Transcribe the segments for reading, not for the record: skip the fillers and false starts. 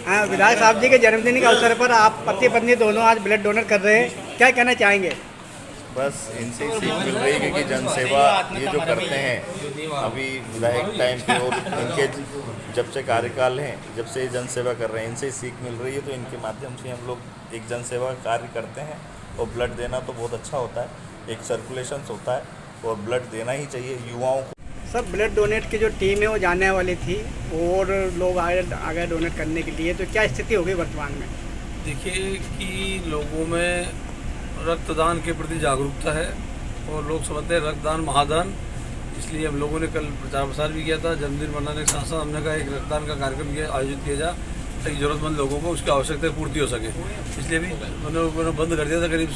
हाँ, विधायक साहब जी के जन्मदिन के अवसर पर आप पति पत्नी दोनों आज ब्लड डोनेट कर रहे हैं, क्या कहना चाहेंगे? बस इनसे ही सीख मिल रही है कि जनसेवा ये जो करते हैं अभी विधायक टाइम पे और इनके जब से कार्यकाल हैं, जब से जनसेवा कर रहे हैं, इनसे ही सीख मिल रही है। तो इनके माध्यम से हम लोग एक जनसेवा कार्य करते हैं और ब्लड देना तो बहुत अच्छा होता है, एक सर्कुलेशन होता है और ब्लड देना ही चाहिए युवाओं को। सर, ब्लड डोनेट की जो टीम है वो जाने वाली थी और लोग आगे डोनेट करने के लिए, तो क्या स्थिति हो गई वर्तमान में? देखिए कि लोगों में रक्तदान के प्रति जागरूकता है और लोग समझते हैं रक्तदान महादान, इसलिए हम लोगों ने कल प्रचार प्रसार भी किया था। जन्मदिन मनाने के साथ साथ हमने कहा एक रक्तदान का कार्यक्रम आयोजित किया जाए ताकि ज़रूरतमंद लोगों को उसकी आवश्यकता पूर्ति हो सके। इसलिए भी मैंने बंद कर दिया था, करीब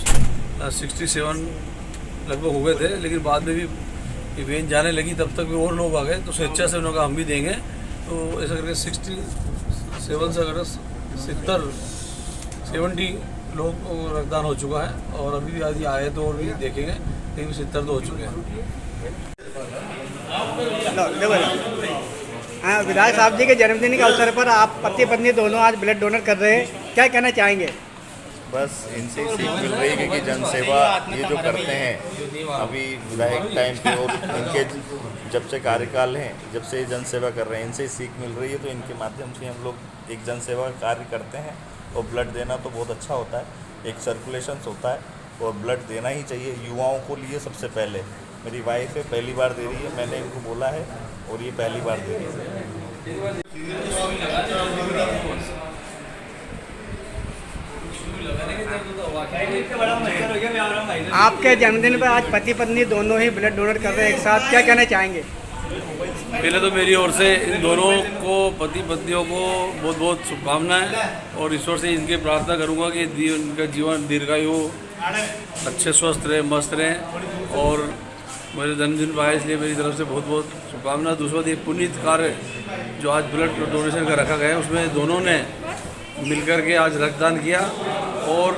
67 लगभग हो गए थे, लेकिन बाद में भी वेन जाने लगी तब तक भी और लोग आ गए, तो स्वेच्छा से उन्होंने कहा हम भी देंगे। तो ऐसा करके 67 से अगर 70 लोग रक्तदान हो चुका है और अभी भी यदि आए तो और भी देखेंगे, कहीं 70 तो हो चुके हैं। हाँ, विधायक साहब जी के जन्मदिन के अवसर पर आप पति पत्नी दोनों आज ब्लड डोनेट कर रहे हैं, क्या कहना चाहेंगे? बस इनसे ही सीख मिल रही है कि जनसेवा ये जो करते हैं अभी विधायक टाइम पे और इनके जब से कार्यकाल हैं, जब से जनसेवा कर रहे हैं, इनसे ही सीख मिल रही है। तो इनके माध्यम से हम लोग एक जनसेवा कार्य करते हैं और ब्लड देना तो बहुत अच्छा होता है, एक सर्कुलेशन होता है और ब्लड देना ही चाहिए युवाओं को लिए। सबसे पहले मेरी वाइफ है, पहली बार दे रही है, मैंने इनको बोला है और ये पहली बार दे रही है। आपके जन्मदिन पर आज पति पत्नी दोनों ही ब्लड डोनेट कर रहे हैं एक साथ, क्या कहना चाहेंगे? पहले तो मेरी ओर से इन दोनों को, पति पत्नियों को बहुत बहुत शुभकामनाएं और ईश्वर से इनकी प्रार्थना करूंगा कि इनका जीवन दीर्घायु हो, अच्छे स्वस्थ रहे, मस्त रहें। और मेरे जन्मदिन पर आए इसलिए मेरी तरफ से बहुत बहुत शुभकामनाएं। दूसरा एक पुनीत कार्य जो आज ब्लड डोनेशन का रखा गया है, उसमें दोनों ने मिलकर के आज रक्तदान किया। और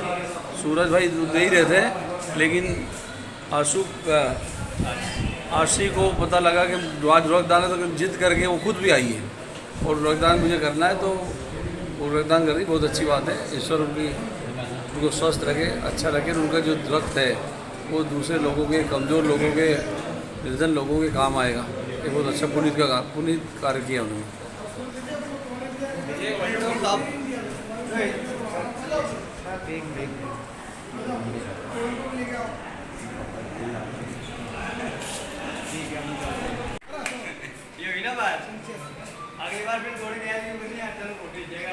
सूरज भाई दे ही रहे थे, लेकिन आशी को पता लगा कि आज रक्तदान है तो जिद करके वो खुद भी आई है और रक्तदान मुझे करना है, तो वो रक्तदान कर रही, बहुत अच्छी बात है। ईश्वर उनको स्वस्थ रखे, अच्छा रखे, उनका जो रक्त है वो दूसरे लोगों के, कमज़ोर लोगों के, निर्धन लोगों के काम आएगा। ये बहुत अच्छा पुनीत कार्य किया उन्होंने। ये हुई ना बात, अगली बार फिर थोड़ी देर नहीं आता तो फोटो खींचेगा।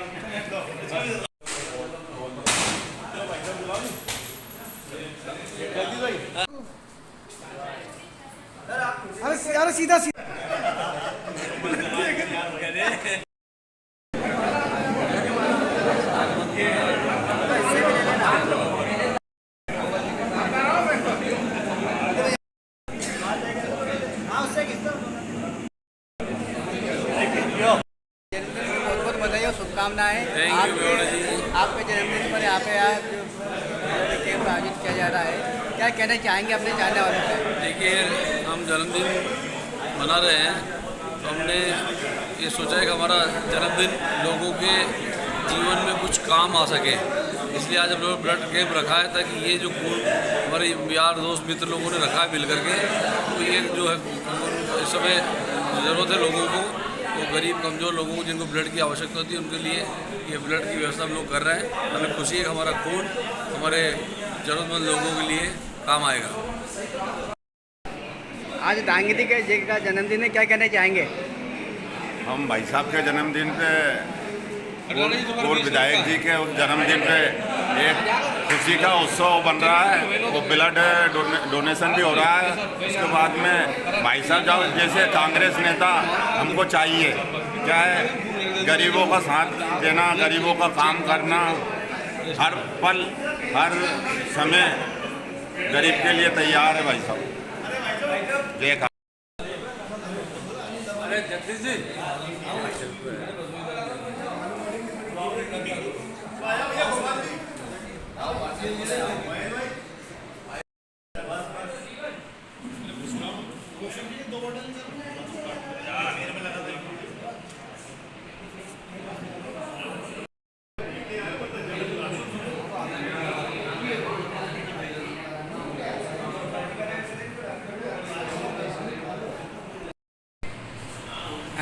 अरे सीधा सीधा बहुत बधाई और शुभकामनाएं। आपके जन्मदिन पर यहाँ पे कैंप आयोजित किया जा रहा है, क्या कहना चाहेंगे अपने चाहने वालों से? देखिए, हम जन्मदिन मना रहे हैं तो हमने ये सोचा है कि हमारा जन्मदिन लोगों के जीवन में कुछ काम आ सके, इसलिए आज हम लोग ब्लड कैंप रखा है ताकि ये जो खून हमारे यार दोस्त मित्र लोगों ने रखा है मिल करके, तो ये जो है इस समय ज़रूरत है लोगों को, वो गरीब कमज़ोर लोगों को जिनको ब्लड की आवश्यकता होती है उनके लिए ये ब्लड की व्यवस्था हम लोग कर रहे हैं। हमें खुशी है कि हमारा खून हमारे ज़रूरतमंद लोगों के लिए काम आएगा। आज डांगरी के जी का जन्मदिन है, क्या कहना चाहेंगे? हम भाई साहब के जन्मदिन पे और विधायक जी के जन्मदिन पे एक खुशी का उत्सव बन रहा है, वो ब्लड डोनेशन भी हो रहा है। उसके बाद में भाई साहब जैसे कांग्रेस नेता हमको चाहिए, क्या है, गरीबों का साथ देना, गरीबों का काम करना, हर पल हर समय गरीब के लिए तैयार है भाई साहब। देखा जगदीश जी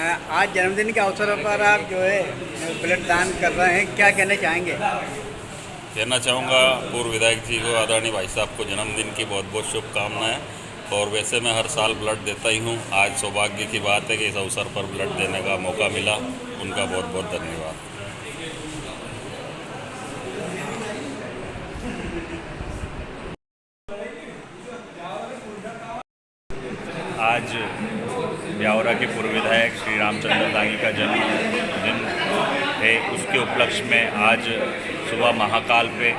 आज जन्मदिन के अवसर पर आप जो है ब्लड दान कर रहे हैं, क्या कहना चाहेंगे? कहना चाहूँगा पूर्व विधायक जी को, आदरणीय भाई साहब को जन्मदिन की बहुत बहुत शुभकामनाएं। और वैसे मैं हर साल ब्लड देता ही हूँ, आज सौभाग्य की बात है कि इस अवसर पर ब्लड देने का मौका मिला। उनका बहुत बहुत धन्यवाद। आज ब्यावरा के पूर्व विधायक श्री रामचंद्र दांगी का जन्मदिन है। उसके उपलक्ष्य में आज सुबह महाकाल पे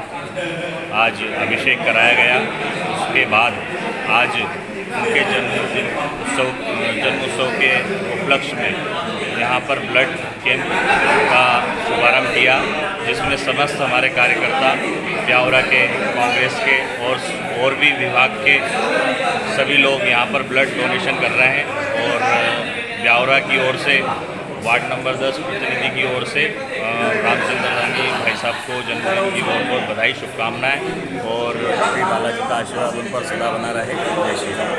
आज अभिषेक कराया गया। उसके बाद आज उनके जन्मोत्सव के उपलक्ष्य में यहाँ पर ब्लड कैंप का शुभारंभ किया, जिसमें समस्त हमारे कार्यकर्ता ब्यावरा के, कांग्रेस के और भी विभाग के सभी लोग यहाँ पर ब्लड डोनेशन कर रहे हैं। और ब्यावरा की ओर से वार्ड नंबर 10 प्रतिनिधि की ओर से रामचंद्र दांगी भाई साहब को जन्मदिन की बहुत बहुत बधाई, शुभकामनाएं। और श्री बालाजी का आशीर्वाद उन पर सदा बना रहे। जय श्री राम।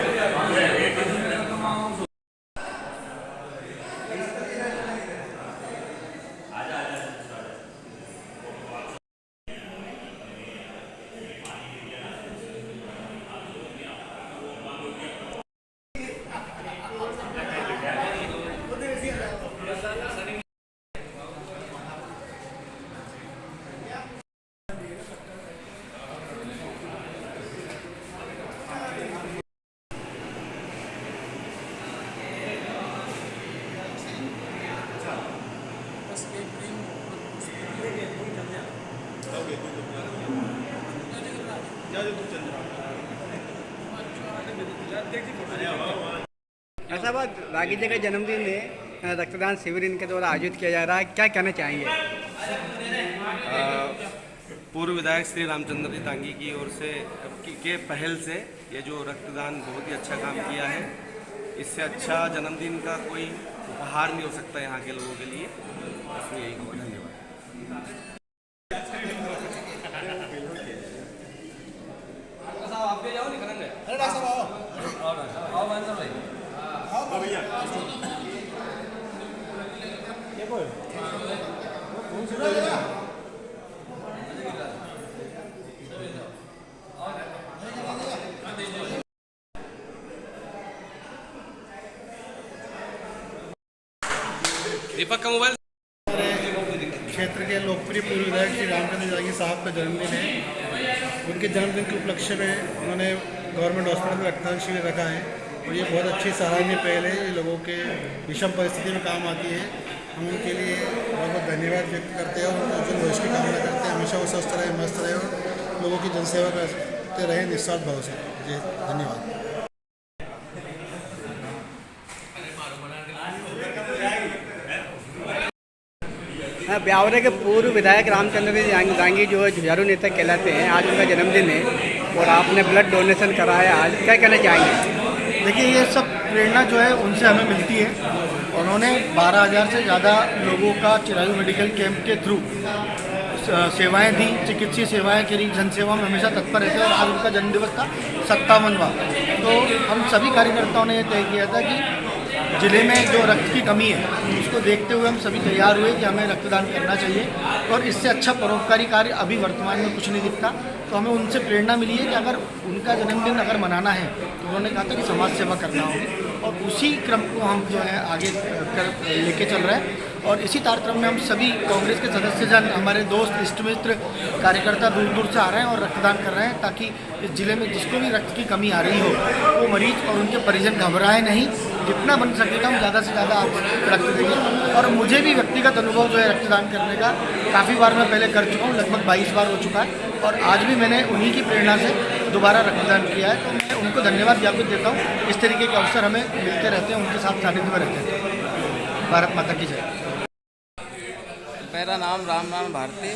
ऐसा बात रागी जी का जन्मदिन है, रक्तदान शिविर इनके द्वारा आयोजित किया जा रहा है, क्या कहना चाहेंगे? पूर्व विधायक श्री रामचंद्र जी दांगी की ओर से के पहल से ये जो रक्तदान बहुत ही अच्छा काम किया है। इससे अच्छा जन्मदिन का कोई उपहार नहीं हो सकता यहाँ के लोगों के लिए। इसमें यही कहूँगा। धन्यवाद। दीपक का मोबाइल। क्षेत्र के लोकप्रिय पूर्व विधायक श्री रामचंद्र दांगी साहब का जन्मदिन है। उनके जन्मदिन के उपलक्ष्य में उन्होंने गवर्नमेंट हॉस्पिटल में रक्तदान शिविर रखा है और ये बहुत अच्छी सराहनीय पहल है। ये लोगों के विषम परिस्थिति में काम आती है। हम उनके लिए बहुत बहुत धन्यवाद व्यक्त करते हैं और उनके उज्जवल भविष्य की कामना करते हैं। हमेशा वो स्वस्थ रहे, मस्त रहे और लोगों की जनसेवा करते रहे निस्वार्थ भाव से। जी धन्यवाद। ब्यावरा के पूर्व विधायक रामचंद्र दांगी जो है जुझारू नेता कहलाते हैं, आज उनका जन्मदिन है और आपने ब्लड डोनेशन कराया, आज क्या कहना चाहेंगे? देखिए, ये सब प्रेरणा जो है उनसे हमें मिलती है। उन्होंने 12,000 से ज़्यादा लोगों का चिरायु मेडिकल कैंप के थ्रू सेवाएं दी, चिकित्सीय सेवाएं करी, जनसेवा में हमेशा तत्पर रहते हैं। और आज उनका जन्मदिवस था 57वां। तो हम सभी कार्यकर्ताओं ने यह तय किया था कि जिले में जो रक्त की कमी है उसको देखते हुए हम सभी तैयार हुए कि हमें रक्तदान करना चाहिए। और इससे अच्छा परोपकारी कार्य अभी वर्तमान में कुछ नहीं दिखता। तो हमें उनसे प्रेरणा मिली है कि अगर उनका जन्मदिन अगर मनाना है तो उन्होंने कहा था कि समाज सेवा करना होगी और उसी क्रम को हम जो है आगे लेके चल रहे हैं। और इसी तारतम्य में हम सभी कांग्रेस के सदस्य जन, हमारे दोस्त, इष्ट मित्र, कार्यकर्ता दूर दूर से आ रहे हैं और रक्तदान कर रहे हैं, ताकि इस जिले में जिसको भी रक्त की कमी आ रही हो वो मरीज और उनके परिजन घबराए नहीं। जितना बन सकेगा हम ज़्यादा से ज़्यादा आप रक्त देंगे। और मुझे भी व्यक्तिगत अनुभव जो है रक्तदान करने का काफ़ी बार मैं पहले कर चुका हूँ, लगभग 22 बार हो चुका है। और आज भी मैंने उन्हीं की प्रेरणा से दोबारा रक्तदान किया है। तो मैं उनको धन्यवाद ज्ञापित देता हूँ। इस तरीके के अवसर हमें मिलते रहते हैं, उनके साथ सानिध्य में रहते हैं। भारत माता की जय। मेरा नाम रामनारायण भारती।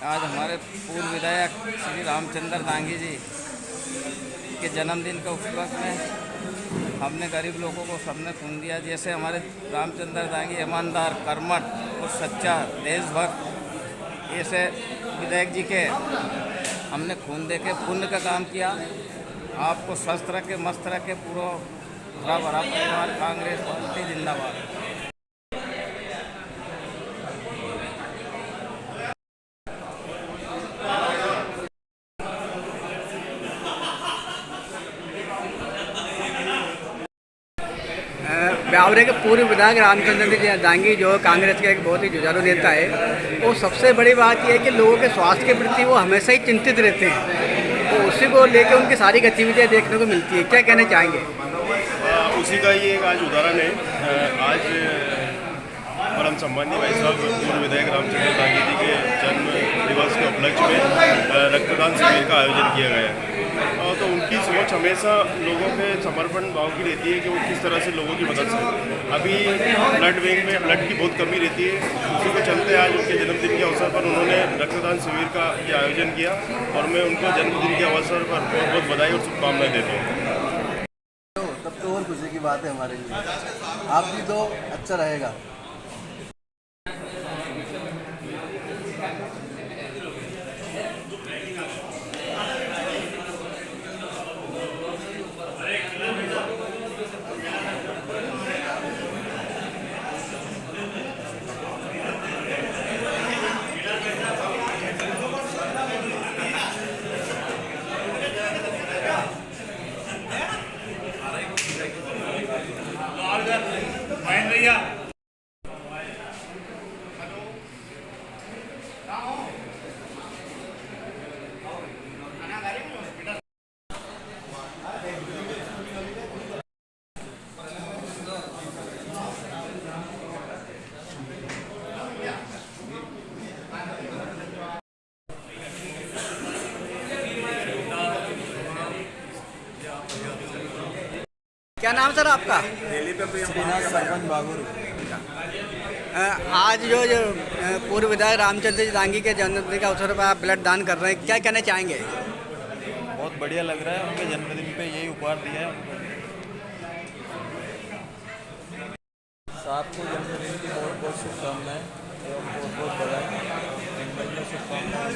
आज हमारे पूर्व विधायक श्री रामचंद्र दांगी जी के जन्मदिन के उपलक्ष्य में हमने गरीब लोगों को सबने खून दिया। जैसे हमारे रामचंद्र दांगी ईमानदार, कर्मठ और सच्चा देशभक्त ऐसे विधायक जी के हमने खून दे के पुण्य का काम किया। आपको स्वस्थ रखे, मस्त रखे, पूरा भरा भरा परिवार। कांग्रेस पार्टी जिंदाबाद। ब्यावरे के पूर्व विधायक रामचंद्र जी दांगी जो कांग्रेस के एक बहुत ही जुझारू नेता है, वो सबसे बड़ी बात यह है कि लोगों के स्वास्थ्य के प्रति वो हमेशा ही चिंतित रहते हैं, तो उसी को लेकर उनकी सारी गतिविधियाँ देखने को मिलती है। क्या कहना चाहेंगे? उसी का ही एक आज उदाहरण है। आज परम सम्मानीय भाई साहब पूर्व विधायक रामचंद्र दांगी जी के जन्म दिवस के उपलक्ष्य में रक्तदान शिविर का आयोजन किया गया है। तो उनकी सोच हमेशा लोगों के समर्पण भाव की रहती है कि वो किस तरह से लोगों की मदद करें। अभी ब्लड बैंक में ब्लड की बहुत कमी रहती है, उसी के चलते आज उनके जन्मदिन के अवसर पर उन्होंने रक्तदान शिविर का ये आयोजन किया और मैं उनको जन्मदिन के अवसर पर बहुत बहुत बधाई और शुभकामनाएं देता हूँ। तब तो और खुशी की बात है हमारे लिए, आप भी तो अच्छा रहेगा। क्या नाम सर आपका? श्रीनाथ सरपंच बागुर। आज जो पूर्व विधायक रामचंद्र जी दांगी के जन्मदिन के अवसर पर आप ब्लड दान कर रहे हैं, क्या कहना चाहेंगे? बहुत बढ़िया लग रहा है, उनके जन्मदिन पे यही उपहार दिया है उनको। साहब को जन्मदिन की बहुत बहुत शुभकामनाएं एवं बहुत बहुत बधाई। जन्मदिन की शुभकामनाएं।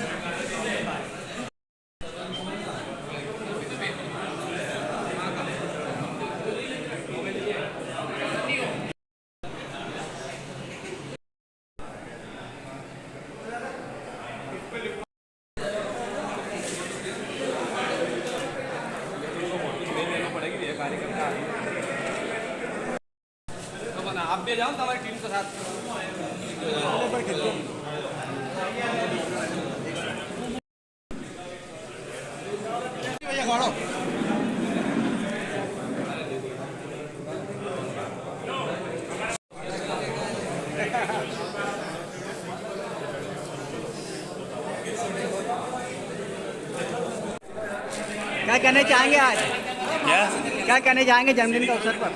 आप भी जाओ हमारी टीम के साथ। क्या कहना चाहेंगे आज? क्या कहना चाहेंगे जन्मदिन के अवसर पर?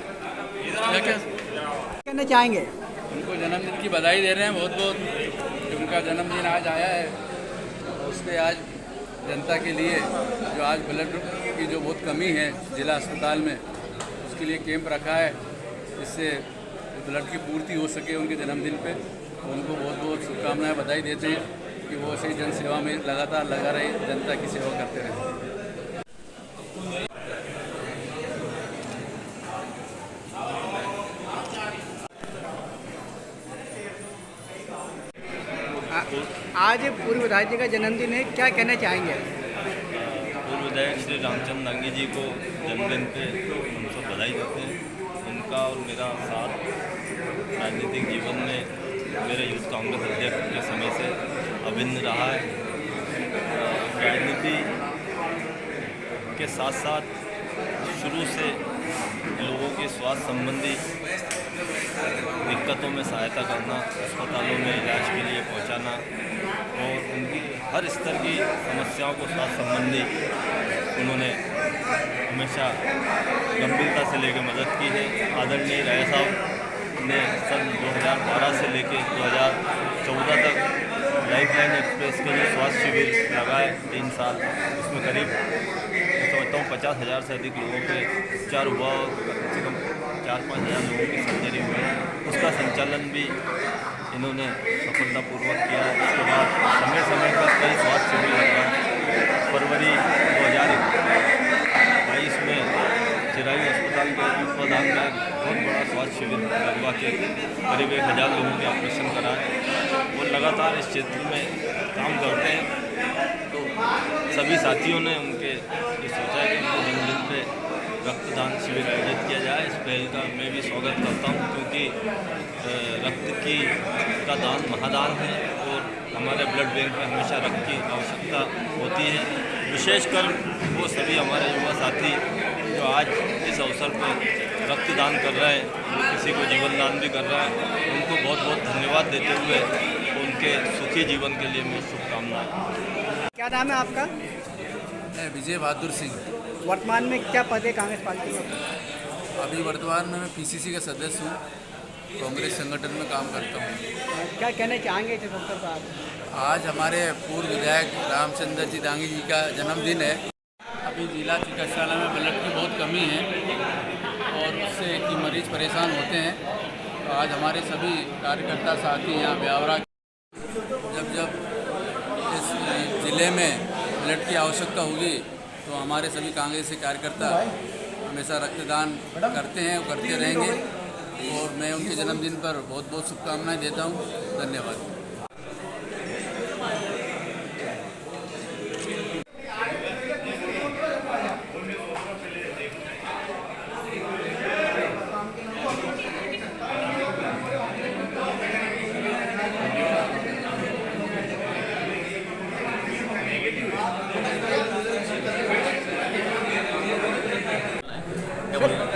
क्या कहना चाहेंगे? उनको जन्मदिन की बधाई दे रहे हैं बहुत बहुत कि उनका जन्मदिन आज आया है। और उससे आज जनता के लिए जो आज ब्लड की जो बहुत कमी है जिला अस्पताल में, उसके लिए कैंप रखा है, जिससे ब्लड की पूर्ति हो सके उनके जन्मदिन पे। उनको बहुत बहुत शुभकामनाएं बधाई देते हैं कि वो ऐसे जन सेवा में लगातार लगा रहे, जनता की सेवा करते रहे। आज पूर्व विधायक जी का जन्मदिन है, क्या कहना चाहेंगे? पूर्व विधायक श्री रामचंद्र दांगी जी को जन्मदिन पे हम सब बधाई देते हैं। उनका और मेरा साथ राजनीतिक जीवन में मेरे यूथ कांग्रेस अध्यक्ष के समय से अभिन्न रहा है। राजनीति के साथ साथ शुरू से लोगों के स्वास्थ्य संबंधी दिक्कतों में सहायता करना, अस्पतालों में इलाज के लिए पहुंचाना और उनकी हर स्तर की समस्याओं को स्वास्थ्य संबंधी उन्होंने हमेशा गंभीरता से लेकर मदद की है। आदरणीय राय साहब ने सन 2012 से लेकर 2014 तक लाइफलाइन एक्सप्रेस के लिए स्वास्थ्य शिविर लगाए 3 साल। उसमें करीब समझता हूँ 50,000 से अधिक लोगों के उपचार हुआ और कम से कम 4-5 हज़ार लोगों की सर्जरी हुई। उसका संचालन भी इन्होंने सफलतापूर्वक किया। उसके बाद समय समय पर कई स्वास्थ्य शिविर लगा। फरवरी 2022 में चिरायू अस्पताल के तत्वाधान में बहुत बड़ा स्वास्थ्य शिविर लगवा के करीब 1,000 लोगों के ऑपरेशन कराए। वो लगातार इस क्षेत्र में काम करते हैं। तो सभी साथियों ने उनके ये सोचा है कि उनके जन्मदिन पे रक्तदान शिविर आयोजित किया जाए। इस पहल का मैं भी स्वागत करता हूँ, क्योंकि रक्त का दान महादान है और हमारे ब्लड बैंक में हमेशा रक्त की आवश्यकता होती है। विशेषकर वो सभी हमारे युवा साथी जो आज इस अवसर पर रक्तदान कर रहे हैं, किसी को जीवन दान भी कर रहा है, उनको बहुत बहुत धन्यवाद देते हुए उनके सुखी जीवन के लिए मैं शुभकामनाएं। क्या नाम है आपका? विजय बहादुर सिंह। वर्तमान में क्या पद है कांग्रेस पार्टी में? अभी वर्तमान में मैं पीसीसी का सदस्य हूँ, कांग्रेस संगठन में काम करता हूँ। क्या कहना चाहेंगे इस अवसर पर आप? आज हमारे पूर्व विधायक रामचंद्र जी दांगी जी का जन्मदिन है। अभी जिला चिकित्सालय में ब्लड की बहुत कमी है और उससे कि मरीज परेशान होते हैं। तो आज हमारे सभी कार्यकर्ता साथी यहाँ ब्यावरा जब इस ज़िले में ब्लड की आवश्यकता होगी तो हमारे सभी कांग्रेस के कार्यकर्ता हमेशा रक्तदान करते हैं और करते रहेंगे। और मैं उनके जन्मदिन पर बहुत बहुत शुभकामनाएं देता हूं। धन्यवाद।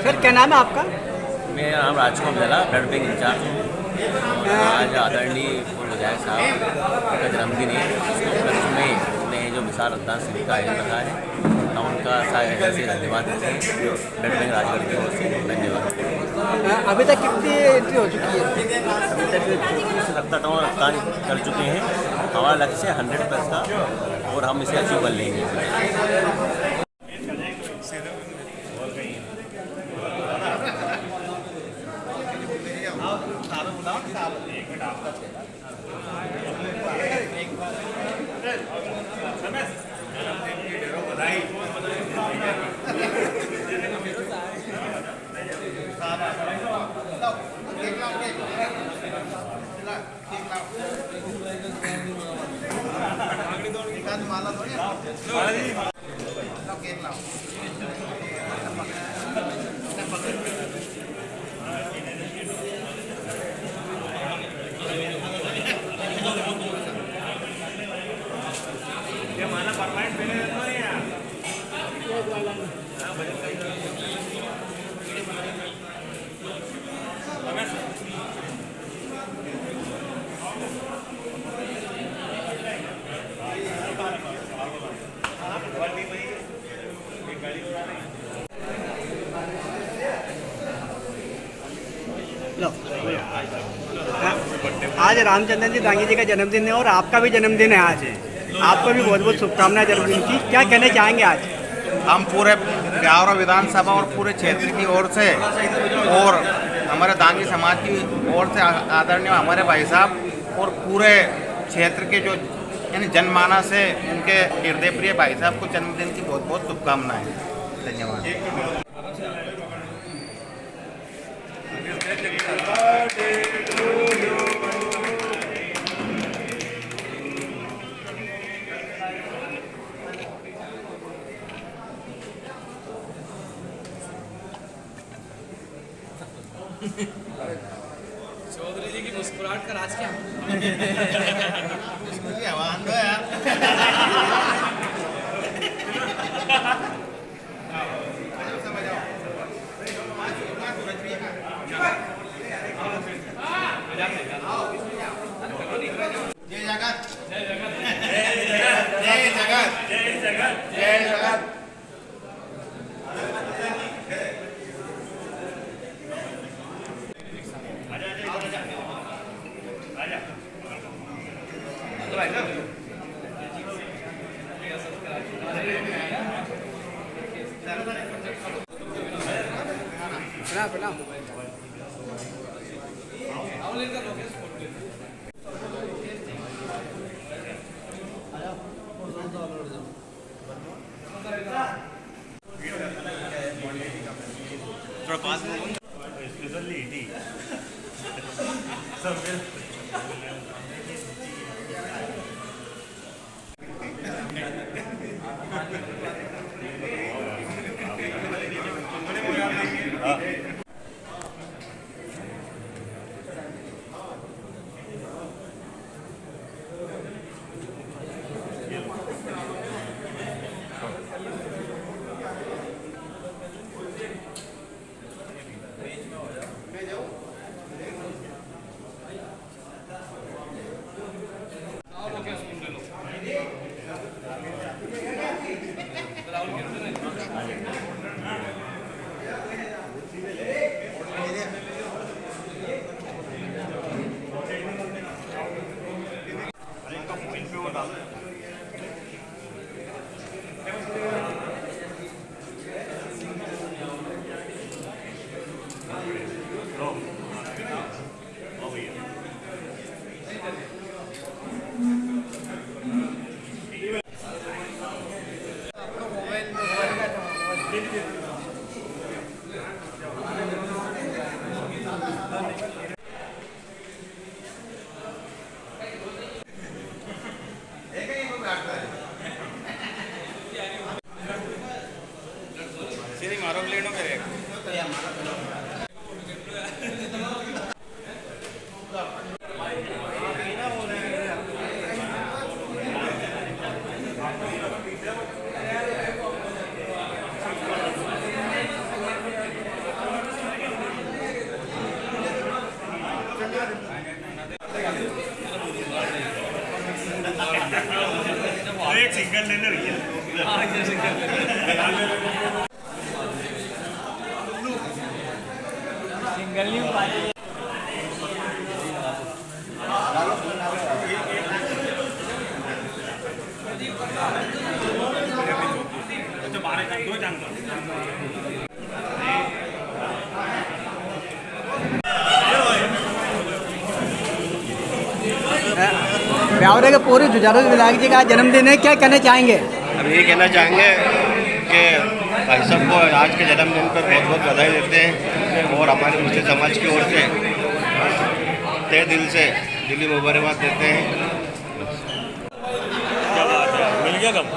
सर क्या नाम है आपका? मेरा नाम राजकुमार जला, ब्लड बैंक इंचार्ज हूँ। आज आदरणीय पूर्व विधायक साहब का जन्मदिन है। इसके उपलक्ष्य में उन्होंने जो विशाल रक्तदान शिविर का आयोजन रखा है, हम उनका से धन्यवाद देते हैं। जो ब्लड बैंक राजगढ़ की ओर से धन्यवाद। अभी तक कितनी एंट्री हो चुकी है? अभी तक 34 रक्तदान कर चुके हैं। हमारा लक्ष्य 100+ का और हम इसे अचीव कर लेंगे। लो आज रामचंद्र जी दांगी जी का जन्मदिन है और आपका भी जन्मदिन है आज। आपको भी बहुत बहुत शुभकामनाएं जन्मदिन की। क्या कहना चाहेंगे आज? हम पूरे ब्यावरा विधानसभा और पूरे क्षेत्र की ओर से और हमारे दांगी समाज की ओर से आदरणीय हमारे भाई साहब और पूरे क्षेत्र के जो यानी जनमानस है, उनके हृदय प्रिय भाई साहब को जन्मदिन की बहुत बहुत शुभकामनाएं। धन्यवाद। चौधरी जी की मुस्कुराहट का राज क्या? जय जगत, जय जगत, जय जगत, जय जगत, जय जगत। प्रणाम। थोड़ा पास में स्पेशली टी सब एक सिंगल लेने रही सिंगल नहीं हो पाए। ब्यावरा के पूरे जुझारू विधायक जी का जन्मदिन है, क्या कहना चाहेंगे? अब ये कहना चाहेंगे कि भाई साहब को आज के जन्मदिन पर बहुत बहुत बधाई देते हैं और हमारे मुस्लिम समाज की ओर से तहे दिल से दिली मुबारकबाद देते हैं। मिल गया कब?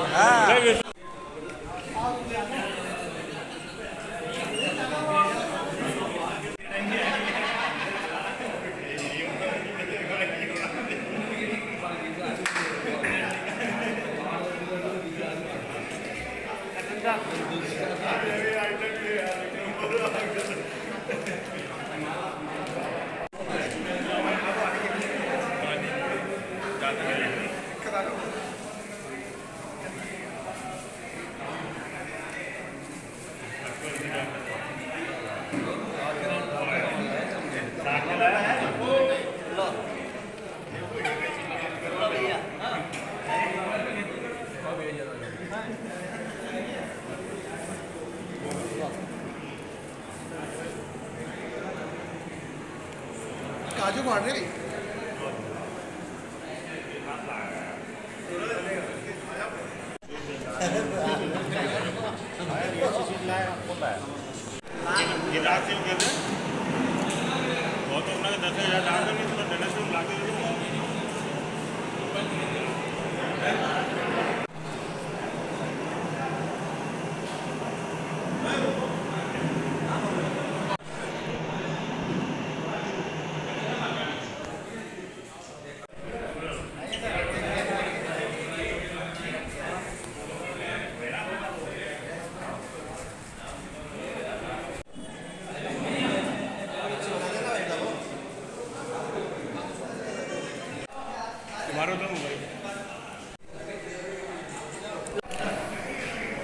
काजू काट रहे ये रात से कहते हैं बहुत अपना 10,000 डाल देंगे तो देने से ला के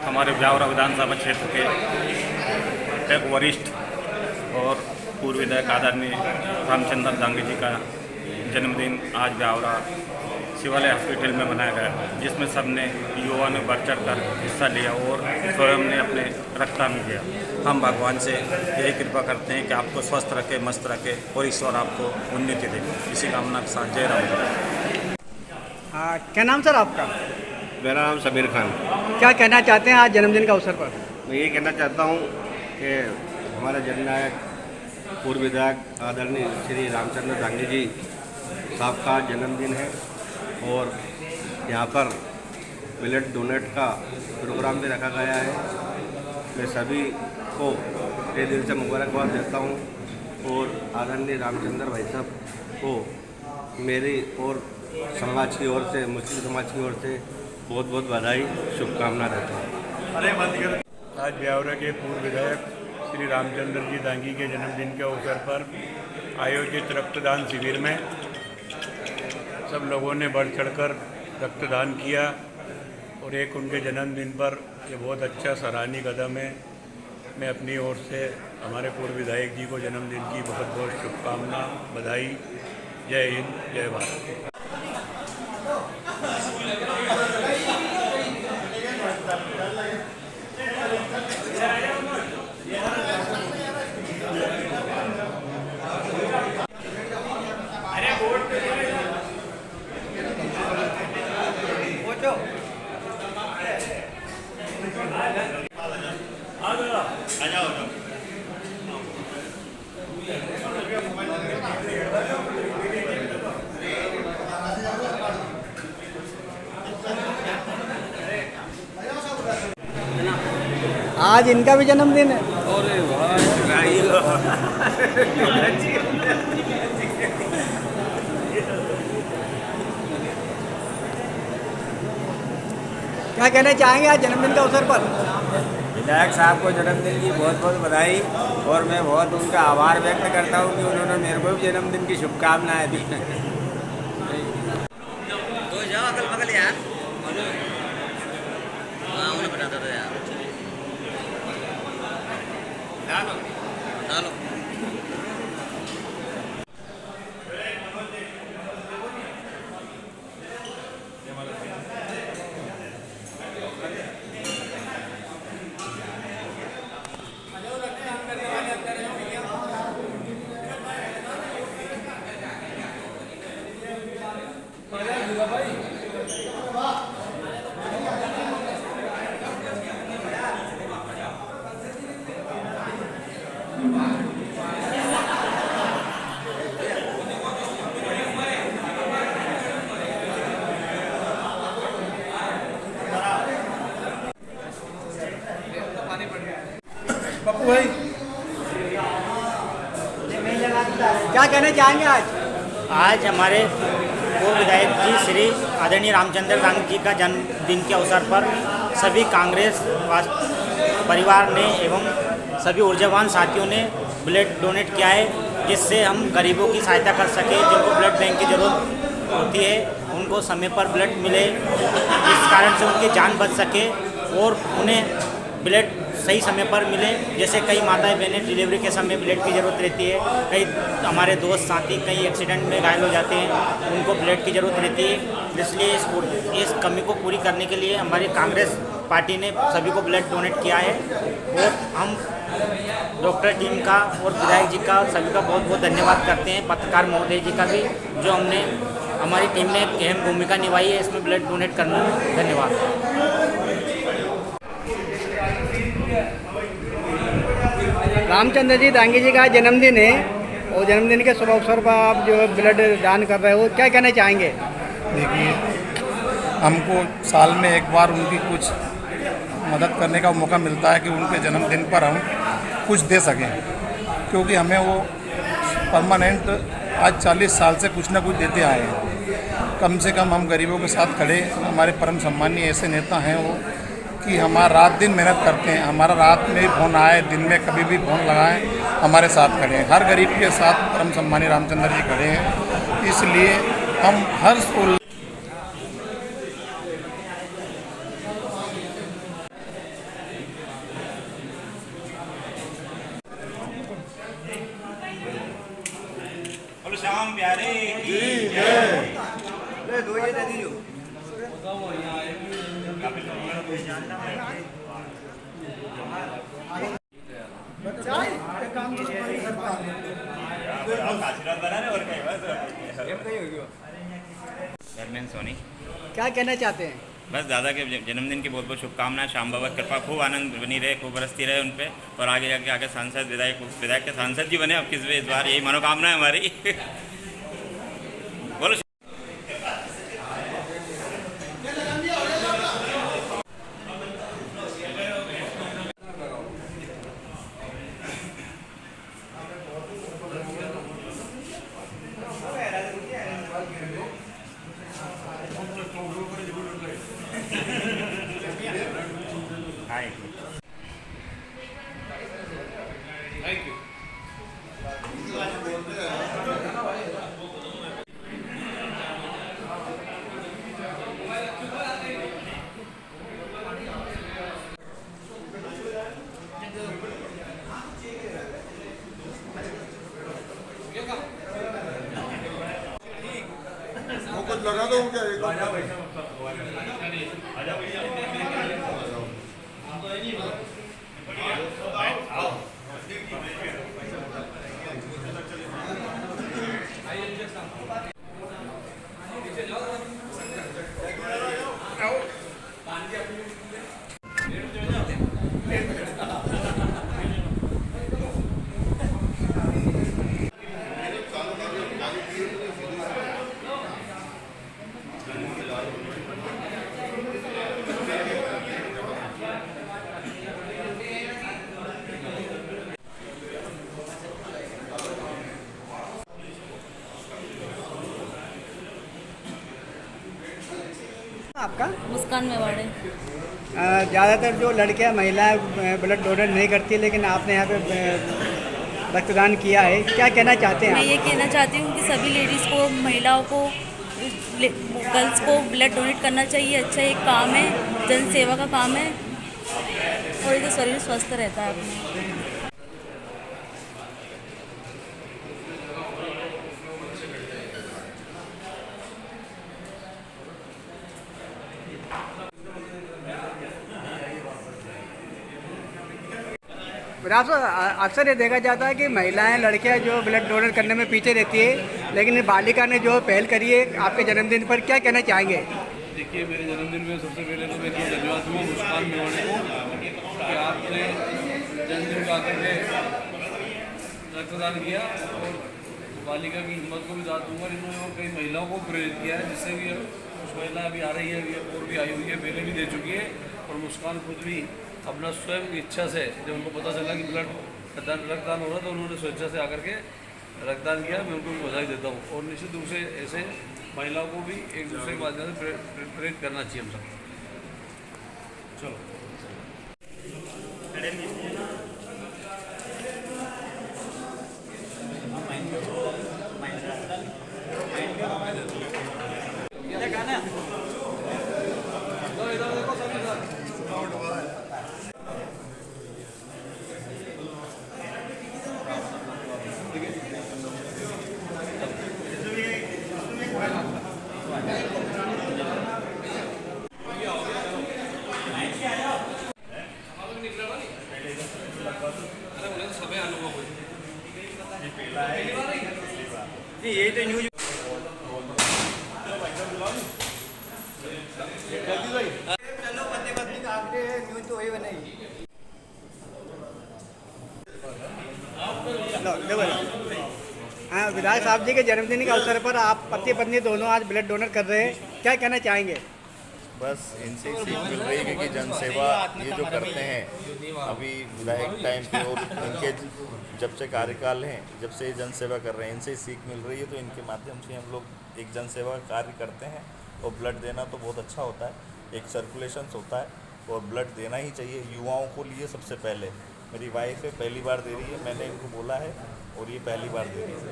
हमारे ब्यावरा विधानसभा क्षेत्र के एक वरिष्ठ और पूर्व विधायक आदरणीय रामचंद्र दांगी जी का जन्मदिन आज ब्यावरा शिवालय हॉस्पिटल में मनाया गया, जिसमें सबने युवा ने बढ़ चढ़ कर हिस्सा लिया और स्वयं ने अपने रक्तदान किया। हम भगवान से यही कृपा करते हैं कि आपको स्वस्थ रखे, मस्त रखे और ईश्वर आपको उन्नति दे। इसी कामना के साथ जय राम। क्या नाम सर आपका? मेरा नाम समीर खान। क्या कहना चाहते हैं आज जन्मदिन का अवसर पर? मैं ये कहना चाहता हूँ कि हमारे जननायक पूर्व विधायक आदरणीय श्री रामचंद्र दांगी जी साहब का जन्मदिन है और यहाँ पर ब्लड डोनेट का प्रोग्राम भी रखा गया है। मैं सभी को तहे दिल से मुबारकबाद देता हूँ और आदरणीय रामचंद्र भाई साहब को मेरी और समाज की ओर से, मुस्लिम समाज की ओर से बहुत बहुत बधाई, शुभकामना देता हूँ। आज ब्यावरा के पूर्व विधायक श्री रामचंद्र जी दांगी के जन्मदिन के अवसर पर आयोजित रक्तदान शिविर में सब लोगों ने बढ़ चढ़कर रक्तदान किया और एक उनके जन्मदिन पर ये बहुत अच्छा सराहनीय कदम है। मैं अपनी ओर से हमारे पूर्व विधायक जी को जन्मदिन की बहुत बहुत शुभकामना, बधाई। जय हिंद, जय भारत। आज इनका भी जन्मदिन है। अरे क्या कहना चाहेंगे आज जन्मदिन के अवसर पर? विधायक साहब को जन्मदिन की बहुत बहुत बधाई और मैं बहुत उनका आभार व्यक्त करता हूँ कि उन्होंने मेरे को भी जन्मदिन की शुभकामनाएं दी। तो जाओ अगल बगल यार, हाँ उन्हें बताता था यार। डालो पप्पू भाई क्या कहना चाहेंगे आज? आज हमारे पूर्व विधायक जी श्री आदरणीय रामचंद्र दांगी जी का जन्मदिन के अवसर पर सभी कांग्रेस परिवार ने एवं सभी ऊर्जावान साथियों ने ब्लड डोनेट किया है, जिससे हम गरीबों की सहायता कर सके। जिनको ब्लड बैंक की ज़रूरत होती है उनको समय पर ब्लड मिले, इस कारण से उनकी जान बच सके और उन्हें ब्लड सही समय पर मिले। जैसे कई माताएं बहनें डिलीवरी के समय ब्लड की ज़रूरत रहती है, कई हमारे दोस्त साथी कई एक्सीडेंट में घायल हो जाते हैं, उनको ब्लड की ज़रूरत रहती है। इसलिए इस कमी को पूरी करने के लिए हमारी कांग्रेस पार्टी ने सभी को ब्लड डोनेट किया है और हम डॉक्टर टीम का और विधायक जी का सभी का बहुत बहुत धन्यवाद करते हैं। पत्रकार महोदय जी का भी, जो हमारी टीम ने एक अहम भूमिका निभाई है इसमें ब्लड डोनेट करने में। धन्यवाद। रामचंद्र जी दांगी जी का जन्मदिन है और जन्मदिन के शुभ अवसर पर आप जो ब्लड दान कर रहे हो, क्या कहना चाहेंगे? देखिए, हमको साल में एक बार उनकी कुछ मदद करने का मौका मिलता है कि उनके जन्मदिन पर हम कुछ दे सकें, क्योंकि हमें वो परमानेंट आज 40 साल से कुछ ना कुछ देते आए हैं। कम से कम हम गरीबों के साथ खड़े, हमारे परम सम्मानीय ऐसे नेता हैं वो कि हमारा रात दिन मेहनत करते हैं। हमारा रात में भी फ़ोन आए, दिन में कभी भी फ़ोन लगाएं, हमारे साथ खड़े हैं। हर गरीब के साथ परम सम्मानीय रामचंद्र जी खड़े हैं। इसलिए हम हर स्कूल श्याम प्यारे चेयरमैन सोनी, क्या कहना चाहते हैं? बस दादा के जन्मदिन की बहुत बहुत शुभकामनाएं। श्याम बाबा की कृपा खूब आनंद बनी रहे, खूब बरसती रहे उन पे, और आगे जाके आगे सांसद विधायक के सांसद जी बने। अब किस इस बार यही मनोकामना है हमारी। बोलो। Thank you. लगा दो क्या आपका? मुस्कान मेवाड़े। ज़्यादातर जो लड़कियां महिलाएं ब्लड डोनेट नहीं करती, लेकिन आपने यहाँ पे रक्तदान किया है, क्या कहना चाहते हैं मैं आप? ये कहना चाहती हूँ कि सभी लेडीज़ को, महिलाओं को, गर्ल्स को ब्लड डोनेट करना चाहिए। अच्छा एक काम है, जन सेवा का काम है और इससे शरीर स्वस्थ रहता है अपना। अक्सर ये देखा जाता है कि महिलाएं, लड़कियां जो ब्लड डोनेट करने में पीछे रहती है, लेकिन बालिका ने जो पहल करी है आपके जन्मदिन पर, क्या कहना चाहेंगे? देखिए, मेरे जन्मदिन में सबसे पहले तो मैं धन्यवाद दूँगा मुस्कान मेवाड़े को कि आपने जन्मदिन को आकर के रक्तदान किया, और बालिका की हिम्मत को भी दाद दूँगा। इन्होंने कई महिलाओं को प्रेरित किया है, जिससे भी कुछ महिला अभी आ रही है और भी आई हुई है, पहले भी दे चुकी है। और मुस्कान खुद भी अपना स्वयं की इच्छा से, जब उनको पता चला कि रक्तदान हो रहा, तो उन्होंने स्वेच्छा से आकर के रक्तदान किया। मैं उनको बधाई देता हूँ। और निश्चित रूप से ऐसे महिलाओं को भी एक दूसरे के माध्यम से प्रेरित करना चाहिए हम सब। चलो ये तो न्यूज चलो पति पत्नी का आपने न्यूज तो वही बनाई। हाँ, विधायक साहब जी के जन्मदिन के अवसर पर आप पति पत्नी दोनों आज ब्लड डोनेट कर रहे हैं, क्या कहना चाहेंगे? बस इनसे सीख मिल रही है कि जन सेवा ये जो करते हैं अभी विधायक टाइम पे, और इनके जब से कार्यकाल हैं, जब से जन सेवा कर रहे हैं, इनसे सीख मिल रही है। तो इनके माध्यम से हम लोग एक जन सेवा कार्य करते हैं। और ब्लड देना तो बहुत अच्छा होता है, एक सर्कुलेशन होता है, और ब्लड देना ही चाहिए युवाओं को लिए। सबसे पहले मेरी वाइफ है, पहली बार दे रही है, मैंने इनको बोला है, और ये पहली बार दे रही है।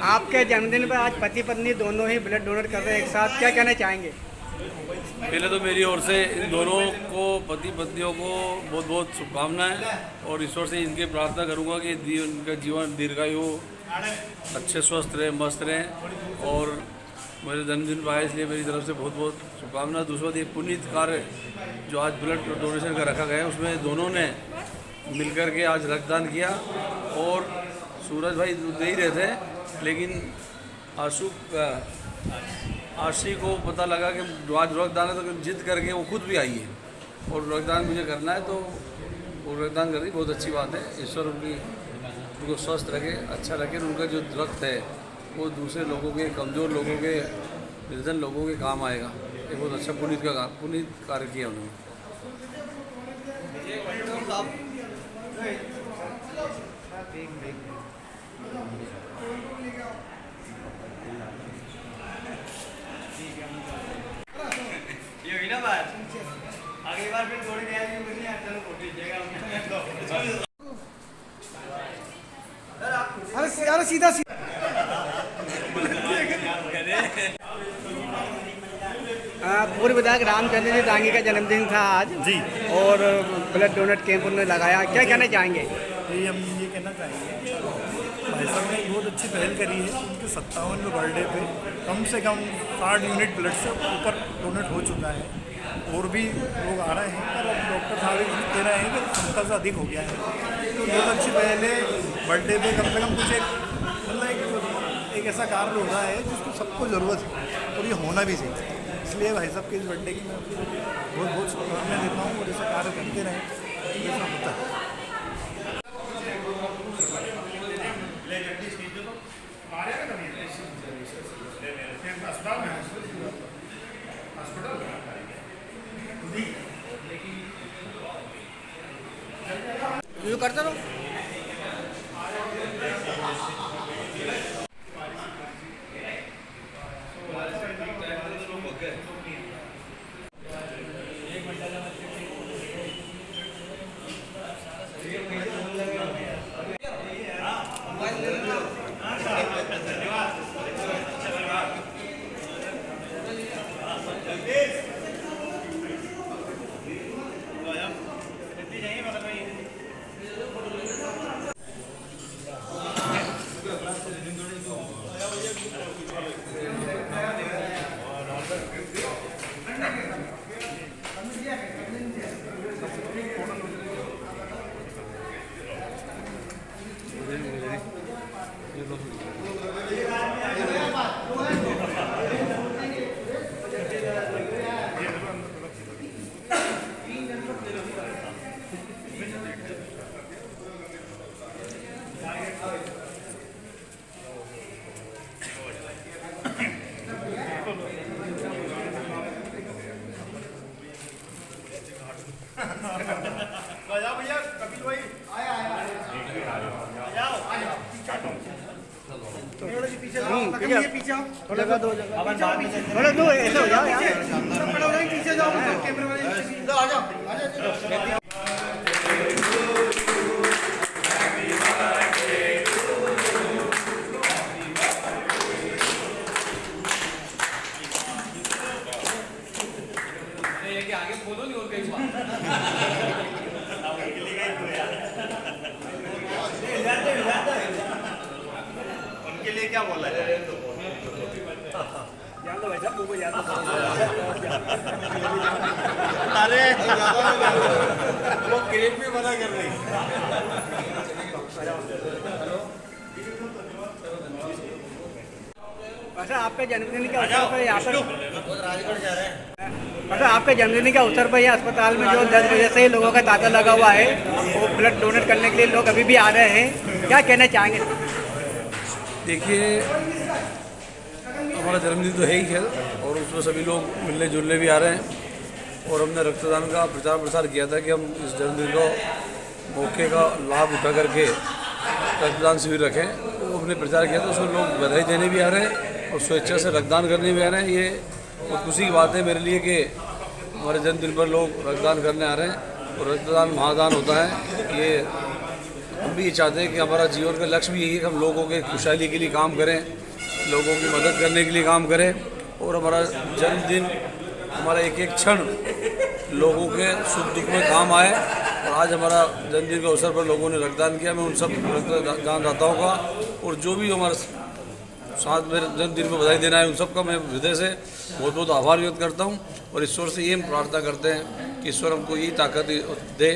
आपके जन्मदिन पर आज पति पत्नी दोनों ही ब्लड डोनेट कर रहे हैं एक साथ, क्या कहना चाहेंगे? पहले तो मेरी ओर से इन दोनों को, पति पत्नियों को बहुत बहुत शुभकामनाएं, और ईश्वर से इनकी प्रार्थना करूंगा कि इनका जीवन दीर्घायु हो, अच्छे स्वस्थ रहे, मस्त रहें। और मेरे जन्मदिन पर आए, इसलिए मेरी तरफ से बहुत बहुत शुभकामनाएं। दूसरा ये पुनीत कार्य जो आज ब्लड डोनेशन का रखा गया है, उसमें दोनों ने मिलकर के आज रक्तदान किया। और सूरज भाई दे ही रहे थे, लेकिन आशी को पता लगा कि आज रक्तदान है, तो जिद करके वो खुद भी आई है और रक्तदान मुझे करना है, तो वो रक्तदान कर रही। बहुत अच्छी बात है। ईश्वर उनको स्वस्थ रखे, अच्छा रखे। उनका जो रक्त है वो दूसरे लोगों के, कमज़ोर लोगों के, निर्धन लोगों के काम आएगा। ये बहुत अच्छा पुनीत कार्य किया उन्होंने। अरे सीधा पूर्व विधायक रामचंद्र जी दांगी का जन्मदिन था आज जी, और ब्लड डोनेट कैंप उन्होंने लगाया, क्या कहना चाहेंगे? हम ये कहना चाहेंगे भाई साहब ने बहुत अच्छी पहल करी है। उनके 57वें बर्थडे पे कम से कम 60 यूनिट ब्लड से ऊपर डोनेट हो चुका है, और भी लोग आ रहे हैं, पर अब डॉक्टर साहब कह रहे हैं कि क्षमता से अधिक हो गया है। तो बहुत अच्छी पहल है। बर्थडे पे कम से कम कुछ एक ऐसा कार्य हो रहा है जिसको सबको ज़रूरत है, और ये होना भी चाहिए। इसलिए भाई साहब के इस बर्थडे की मैं बहुत बहुत शुभकामनाएं देता हूँ, और ऐसा कार्य करते रहें, ऐसा होता है। जो करता रहो। जगह दो थोड़ा दो ऐसे हो जाओ यार, पीछे जाओ, कैमरे वाले आ जाओ। आगे बोलो नहीं और कहीं उनके लिए क्या बोला जाए? अरे वो क्रेप भी मना कर रही। अच्छा, आपके जन्मदिन के अवसर पर यहाँ पर अच्छा आपके जन्मदिन के अवसर पर यहाँ अस्पताल में जो 10 बजे से ही लोगों का तांता लगा हुआ है, वो ब्लड डोनेट करने के लिए लोग अभी भी आ रहे हैं, क्या कहना चाहेंगे? देखिए, हमारा जन्मदिन तो है ही खैर, और उसमें सभी लोग मिलने जुलने भी आ रहे हैं, और हमने रक्तदान का प्रचार प्रसार किया था कि हम इस जन्मदिन को मौके का लाभ उठा करके रक्तदान शिविर रखें। तो हमने प्रचार किया था, उसमें लोग बधाई देने भी आ रहे हैं और स्वेच्छा से रक्तदान करने भी आ रहे हैं। ये बहुत खुशी की बात है मेरे लिए कि हमारे जन्मदिन पर लोग रक्तदान करने आ रहे हैं, और रक्तदान महादान होता है। ये हम भी ये चाहते हैं कि हमारा जीवन का लक्ष्य भी यही है कि हम लोगों के खुशहाली के लिए काम करें, लोगों की मदद करने के लिए काम करें, और हमारा जन्मदिन, हमारा एक एक क्षण लोगों के सुख दुख में काम आए। और आज हमारा जन्मदिन के अवसर पर लोगों ने रक्तदान किया। मैं उन सब रक्तदान दाताओं का, और जो भी हमारे साथ मेरे जन्मदिन में बधाई देना है, उन सब का मैं हृदय से बहुत बहुत आभार व्यक्त करता हूँ। और ईश्वर से ये हम प्रार्थना करते हैं कि ईश्वर हमको यही ताकत दे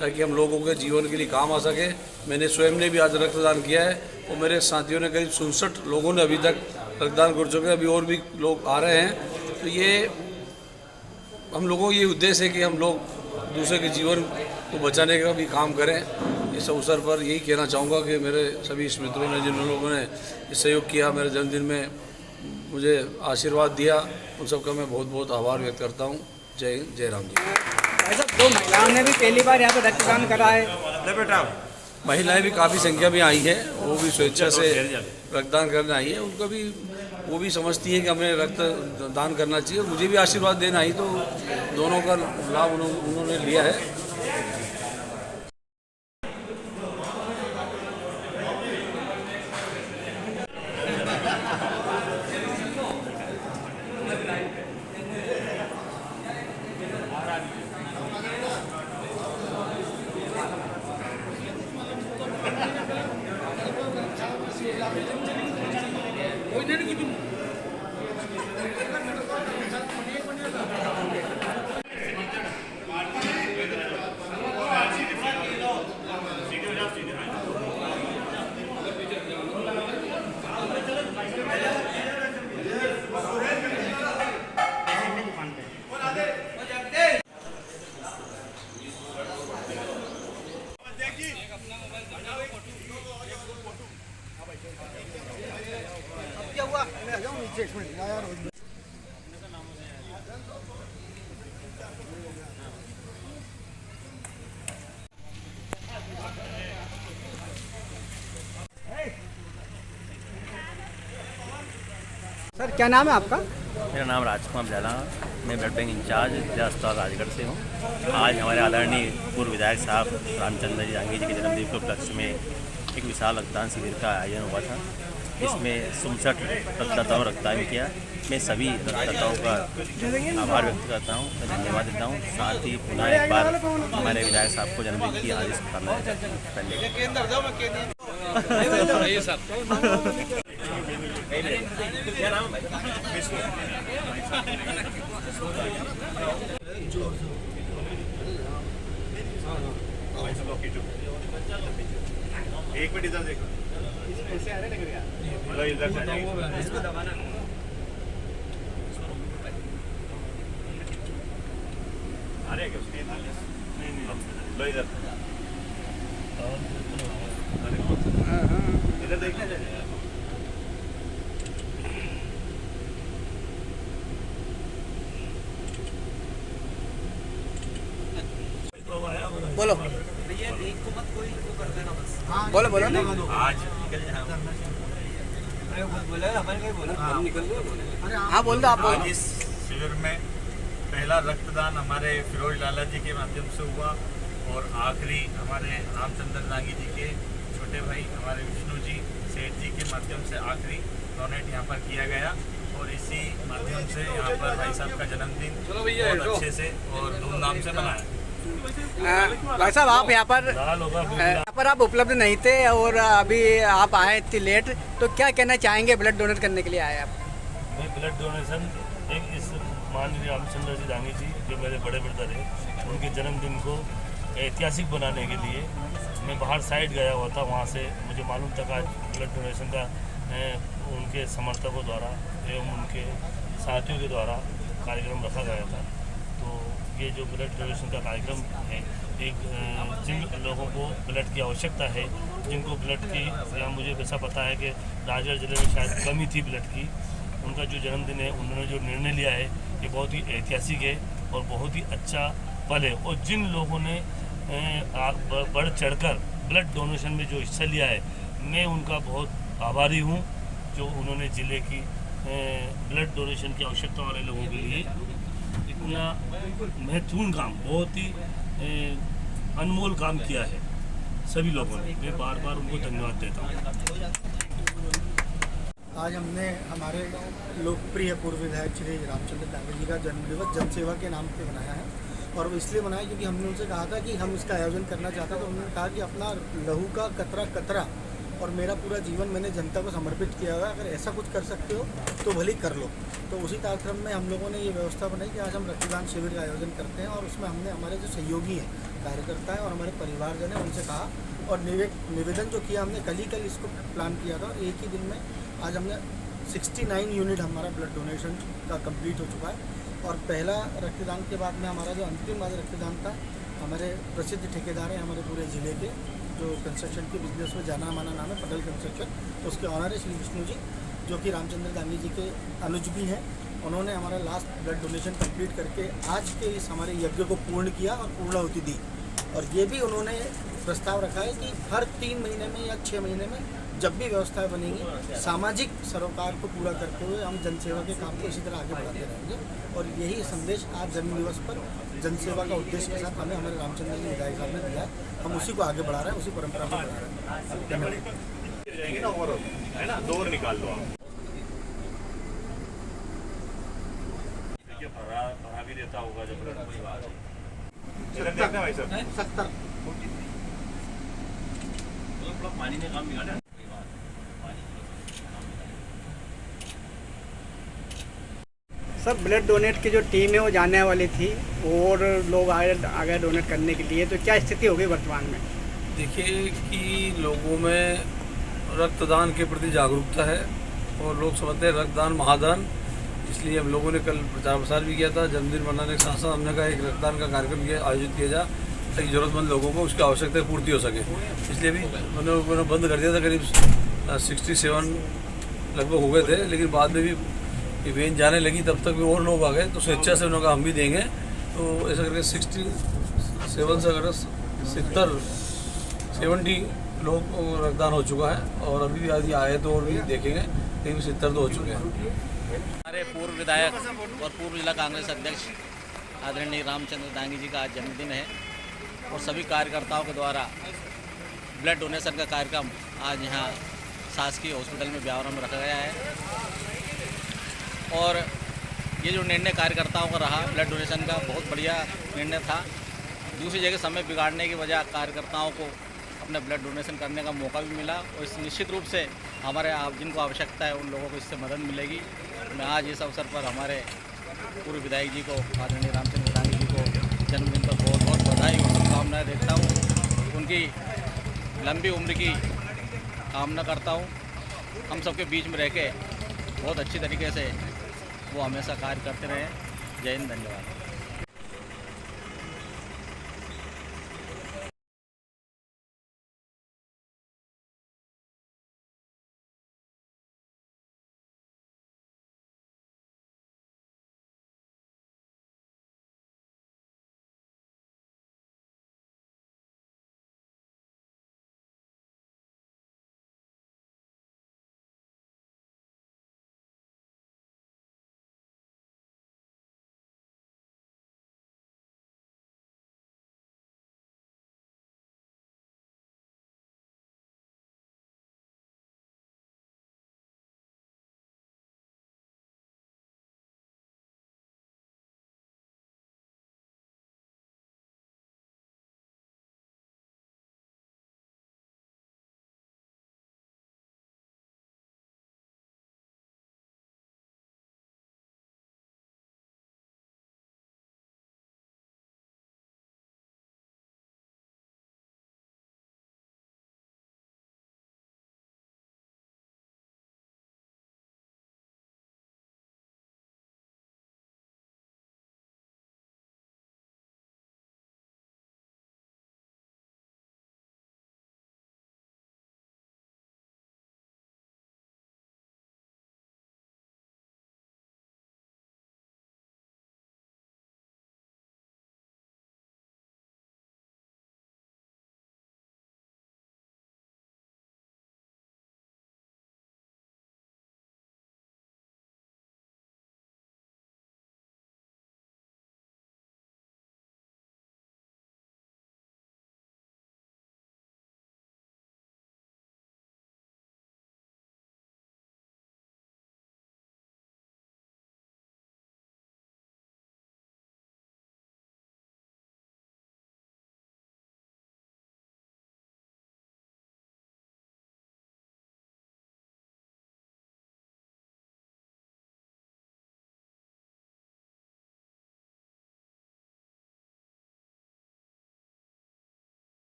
ताकि हम लोगों के जीवन के लिए काम आ सके। मैंने स्वयं ने भी आज रक्तदान किया है, और मेरे साथियों ने करीब 67 लोगों ने अभी तक रक्तदान कर चुके हैं, अभी और भी लोग आ रहे हैं। तो ये हम लोगों का ये उद्देश्य है कि हम लोग दूसरे के जीवन को बचाने का भी काम करें। इस अवसर पर यही कहना चाहूँगा कि मेरे सभी मित्रों ने, जिन लोगों ने सहयोग किया, मेरे जन्मदिन में मुझे आशीर्वाद दिया, उन सबका मैं बहुत बहुत आभार व्यक्त करता हूँ। जय हिंद, जय राम जी। ऐसा दो महिलाओं ने भी पहली बार यहाँ पर रक्तदान करा है। महिलाएं भी काफ़ी संख्या में आई हैं, वो भी स्वेच्छा से रक्तदान करने आई है। उनका भी वो भी समझती है कि हमें रक्त दान करना चाहिए और मुझे भी आशीर्वाद देना ही, तो दोनों का लाभ उन्होंने लिया है। क्या हुआ? मैं आ जाऊँ नीचे, एक मिनट यार। सर क्या नाम है आपका? मेरा नाम राजकुमार झाला, मैं ब्लड बैंक इंचार्ज जिला अस्पताल राजगढ़ से हूँ। आज हमारे आदरणीय पूर्व विधायक साहब रामचंद्र जी दांगी जी के जन्मदिन के उपलक्ष्य में एक विशाल रक्तदान शिविर का आयोजन हुआ था। इसमें 67 रक्तदाताओं ने रक्तदान किया। मैं सभी रक्तदाताओं का आभार व्यक्त करता हूँ, मैं धन्यवाद देता हूँ। साथ ही पुनः एक बार हमारे विधायक साहब को जन्मदिन की हार्दिक शुभकामनाएं। एक मिनट इधर देखो, इधर से इसको दबाना। अरे नहीं लो इधर इधर देखना। बोलो बोलो बोलो ना। आज हाँ बोल दो आप। आज इस शिविर में पहला रक्तदान हमारे फिरोज लाला जी के माध्यम से हुआ और आखिरी हमारे रामचंद्र दांगी जी के छोटे भाई हमारे विष्णु जी सेठ जी के माध्यम से आखिरी डोनेट यहाँ पर किया गया। और इसी माध्यम से यहाँ पर भाई साहब का जन्मदिन बहुत अच्छे से और धूमधाम से मनाया। भाई साहब आप यहाँ पर आप उपलब्ध नहीं थे और अभी आप आए इतनी लेट, तो क्या कहना चाहेंगे? ब्लड डोनेट करने के लिए आए आप? मैं ब्लड डोनेशन एक इस माननीय रामचंद्र जी दांगी जी जो मेरे बड़े ब्रदर हैं, उनके जन्मदिन को ऐतिहासिक बनाने के लिए मैं बाहर साइड गया हुआ था। वहाँ से मुझे मालूम था कि ब्लड डोनेशन का उनके समर्थकों द्वारा एवं उनके साथियों के द्वारा कार्यक्रम रखा गया था। तो ये जो ब्लड डोनेशन का कार्यक्रम है, एक जिन लोगों को ब्लड की आवश्यकता है, जिनको ब्लड की, या मुझे वैसा पता है कि राजगढ़ जिले में शायद कमी थी ब्लड की, उनका जो जन्मदिन है, उन्होंने जो निर्णय लिया है ये बहुत ही ऐतिहासिक है और बहुत ही अच्छा पल है। और जिन लोगों ने बढ़ चढ़कर ब्लड डोनेशन में जो हिस्सा लिया है, मैं उनका बहुत आभारी हूँ, जो उन्होंने ज़िले की ब्लड डोनेशन की आवश्यकता वाले लोगों के लिए इतना महत्वपूर्ण काम, बहुत ही अनमोल काम किया है सभी लोगों ने। मैं बार बार उनको धन्यवाद देता हूँ। आज हमने हमारे लोकप्रिय पूर्व विधायक श्री रामचंद्र दांगी जी का जन्मदिवस जनसेवा के नाम पे बनाया है। और वो इसलिए बनाया क्योंकि हमने उनसे कहा था कि हम इसका आयोजन करना चाहते हैं। तो उन्होंने कहा कि अपना लहू का कतरा कतरा और मेरा पूरा जीवन मैंने जनता को समर्पित किया हुआ है, अगर ऐसा कुछ कर सकते हो तो भले कर लो। तो उसी कार्यक्रम में हम लोगों ने ये व्यवस्था बनाई कि आज हम रक्तदान शिविर का आयोजन करते हैं। और उसमें हमने हमारे जो सहयोगी हैं, कार्यकर्ता हैं और हमारे परिवारजन हैं, उनसे कहा और निवेदन जो किया हमने कल इसको प्लान किया था। और एक ही दिन में आज हमने 69 यूनिट हमारा ब्लड डोनेशन का कंप्लीट हो चुका है। और पहला रक्तदान के बाद में हमारा जो अंतिम वाला रक्तदान था, हमारे प्रसिद्ध ठेकेदार हैं हमारे पूरे ज़िले के, जो कंस्ट्रक्शन के बिजनेस में जाना माना नाम है पटेल कंस्ट्रक्शन, तो उसके ऑनर है श्री विष्णु जी, जो कि रामचंद्र दांगी जी के अनुज भी हैं। उन्होंने हमारा लास्ट ब्लड डोनेशन कंप्लीट करके आज के इस हमारे यज्ञ को पूर्ण किया और पूर्णाहुति दी। और ये भी उन्होंने प्रस्ताव रखा है कि हर 3 महीने में या 6 महीने में जब भी व्यवस्थाएं बनेंगी सामाजिक सरोकार को पूरा करते हुए हम जनसेवा के काम को इसी तरह आगे बढ़ाते रहेंगे। और यही संदेश आज जन्म दिवस पर जनसेवा का उद्देश्य के साथ हमें हमारे रामचंद्र जी विधायक साहब ने दिया है। हम उसी को आगे बढ़ा रहे हैं, उसी परंपरा को बढ़ा रहे हैं। है ना, दौर निकाल लो आप। देखिए भरा भी देता होगा जब कोई बात 70 पानी ने काम बिगाड़ा। सर ब्लड डोनेट की जो टीम है वो जाने वाली थी और लोग आगे डोनेट करने के लिए, तो क्या स्थिति होगी वर्तमान में? देखिए कि लोगों में रक्तदान के प्रति जागरूकता है और लोग समझते हैं रक्तदान महादान, इसलिए हम लोगों ने कल प्रचार प्रसार भी किया था। जन्मदिन मनाने के साथ साथ हमने कहा एक रक्तदान का कार्यक्रम आयोजित किया जाए ताकि ज़रूरतमंद लोगों को उसकी आवश्यकता पूर्ति हो सके। इसलिए भी मैंने बंद कर दिया था, करीब 67 लगभग हो गए थे, लेकिन बाद में भी वेन जाने लगी तब तक भी और लोग आ गए, तो स्वेच्छा से उन्होंने कहा हम भी देंगे। तो ऐसा करके 67 से अगर 70 लोग रक्तदान हो चुका है और अभी भी यदि आए तो और भी देखेंगे, लेकिन 70 तो हो चुके हैं। हमारे पूर्व विधायक और पूर्व जिला कांग्रेस अध्यक्ष आदरणीय रामचंद्र दांगी जी का आज जन्मदिन है और सभी कार्यकर्ताओं के द्वारा ब्लड डोनेशन का कार्यक्रम आज यहाँ शासकीय हॉस्पिटल में ब्यावरा में रखा गया है। और ये जो निर्णय कार्यकर्ताओं का रहा ब्लड डोनेशन का, बहुत बढ़िया निर्णय था। दूसरी जगह समय बिगाड़ने की वजह कार्यकर्ताओं को अपने ब्लड डोनेशन करने का मौका भी मिला और इस निश्चित रूप से हमारे जिनको आवश्यकता है उन लोगों को इससे मदद मिलेगी। मैं आज इस अवसर पर हमारे पूर्व विधायक जी को आदरणीय रामचंद्र दांगी जी को जन्मदिन पर बहुत बहुत बधाई और शुभकामनाएँ देता हूँ। उनकी लंबी उम्र की कामना करता हूँ। हम सबके बीच में रह के बहुत अच्छी तरीके से वो हमेशा कार्य करते रहे। जय हिंद, धन्यवाद।